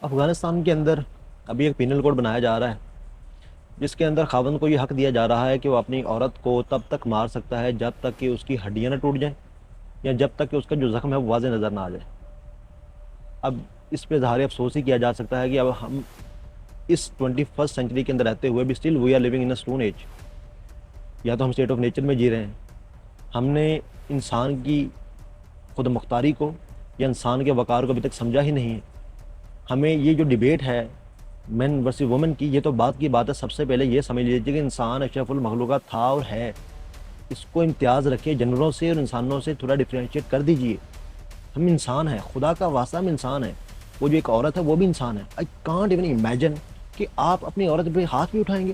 افغانستان کے اندر ابھی ایک پینل کوڈ بنایا جا رہا ہے جس کے اندر خاوند کو یہ حق دیا جا رہا ہے کہ وہ اپنی عورت کو تب تک مار سکتا ہے جب تک کہ اس کی ہڈیاں نہ ٹوٹ جائیں یا جب تک کہ اس کا جو زخم ہے وہ واضح نظر نہ آ جائے۔ اب اس پہ اظہار افسوس ہی کیا جا سکتا ہے کہ اب ہم اس 21st سینچری کے اندر رہتے ہوئے بھی still we are living in a stone age. یا تو ہم اسٹیٹ آف نیچر میں جی رہے ہیں، ہم نے انسان کی خود مختاری کو یا انسان کے وقار کو ابھی تک سمجھا ہی نہیں ہے۔ ہمیں یہ جو ڈیبیٹ ہے مین ورسز وومن کی، یہ تو بات کی بات ہے، سب سے پہلے یہ سمجھ لیجیے کہ انسان اشرف المخلوقات تھا اور ہے۔ اس کو امتیاز رکھے جانوروں سے اور انسانوں سے، تھوڑا ڈفرینشیٹ کر دیجئے۔ ہم انسان ہیں، خدا کا واسطہ ہم انسان ہیں۔ وہ جو ایک عورت ہے وہ بھی انسان ہے۔ آئی کانٹ ایون امیجن کہ آپ اپنی عورت پہ ہاتھ بھی اٹھائیں گے۔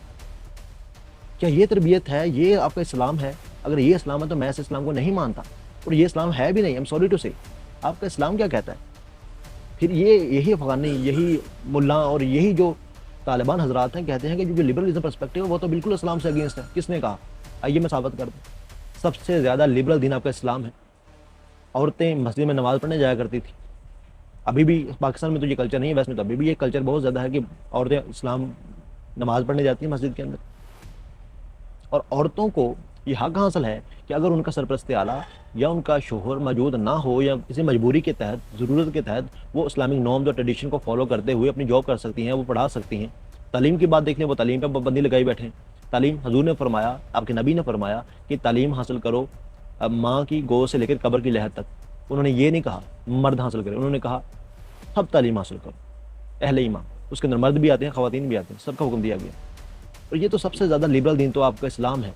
کیا یہ تربیت ہے؟ یہ آپ کا اسلام ہے؟ اگر یہ اسلام ہے تو میں اس اسلام کو نہیں مانتا، اور یہ اسلام ہے بھی نہیں۔ ایم سوری ٹو سے، آپ کا اسلام کیا کہتا ہے؟ پھر یہی افغانی، یہی ملا اور یہی جو طالبان حضرات ہیں کہتے ہیں کہ جو لبرلزم پرسپیکٹو ہے وہ تو بالکل اسلام سے اگینسٹ ہے۔ کس نے کہا؟ آئیے میں ثابت کر دوں۔ سب سے زیادہ لبرل دین آپ کا اسلام ہے۔ عورتیں مسجد میں نماز پڑھنے جایا کرتی تھی، ابھی بھی پاکستان میں تو یہ کلچر نہیں ہے، ویسے میں تو ابھی بھی یہ کلچر بہت زیادہ ہے کہ عورتیں اسلام نماز پڑھنے جاتی ہیں مسجد کے اندر۔ اور عورتوں کو یہ حق حاصل ہے کہ اگر ان کا سرپرست اعلیٰ یا ان کا شوہر موجود نہ ہو یا کسی مجبوری کے تحت، ضرورت کے تحت، وہ اسلامک نارمز اور ٹریڈیشن کو فالو کرتے ہوئے اپنی جاب کر سکتی ہیں، وہ پڑھا سکتی ہیں۔ تعلیم کی بات دیکھ لیں، وہ تعلیم پہ پابندی لگائی بیٹھے ہیں۔ تعلیم حضور نے فرمایا، آپ کے نبی نے فرمایا کہ تعلیم حاصل کرو اب ماں کی گود سے لے کر قبر کی لحد تک۔ انہوں نے یہ نہیں کہا مرد حاصل کرے، انہوں نے کہا سب تعلیم حاصل کرو، اہل ایمان، اس کے اندر مرد بھی آتے ہیں، خواتین بھی آتے ہیں، سب کا حکم دیا گیا۔ اور یہ تو سب سے زیادہ لبرل دین تو آپ کا اسلام ہے۔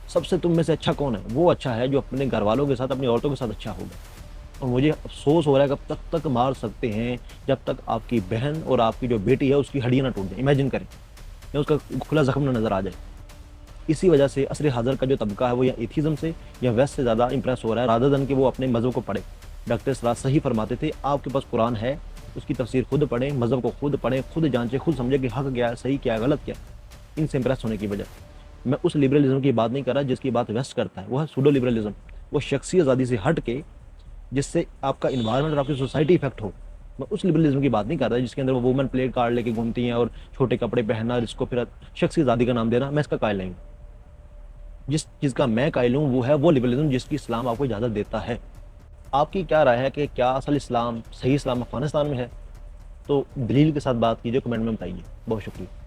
سب سے تم میں سے اچھا کون ہے؟ وہ اچھا ہے جو اپنے گھر والوں کے ساتھ، اپنی عورتوں کے ساتھ اچھا ہوگا۔ اور مجھے افسوس ہو رہا ہے کہ اب تک مار سکتے ہیں جب تک آپ کی بہن اور آپ کی جو بیٹی ہے اس کی ہڈیاں نہ ٹوٹ جائیں۔ امیجن کریں، یا اس کا کھلا زخم نہ نظر آ جائے۔ اسی وجہ سے عصر حاضر کا جو طبقہ ہے وہ یا ایتھیزم سے یا ویسٹ سے زیادہ امپریس ہو رہا ہے، رادر دن کہ وہ اپنے مذہب کو پڑھے۔ ڈاکٹر سراج صحیح فرماتے تھے، آپ کے پاس قرآن ہے، اس کی تفسیر خود پڑھیں، مذہب کو خود پڑھیں، خود جانچیں، خود سمجھیں کہ حق کیا ہے، صحیح کیا ہے، غلط کیا ہے۔ ان سے امپریس ہونے کی وجہ میں اس لبرلزم کی بات نہیں کر رہا جس کی بات ویسٹ کرتا ہے، وہ ہے سوڈو لبرلزم۔ وہ شخصی آزادی سے ہٹ کے جس سے آپ کا انوائرمنٹ اور آپ کی سوسائٹی افیکٹ ہو۔ میں اس لبرلزم کی بات نہیں کر رہا جس کے اندر وہ وومن پلے کارڈ لے کے گھومتی ہیں اور چھوٹے کپڑے پہننا، جس کو پھر شخصی آزادی کا نام دینا، میں اس کا قائل نہیں ہوں۔ جس چیز کا میں قائل ہوں وہ ہے وہ لبرلزم جس کی اسلام آپ کو اجازت دیتا ہے۔ آپ کی کیا رائے ہے کہ کیا اصل اسلام، صحیح اسلام افغانستان میں ہے؟ تو دلیل کے ساتھ بات کیجیے، کمنٹ میں بتائیے۔ بہت شکریہ۔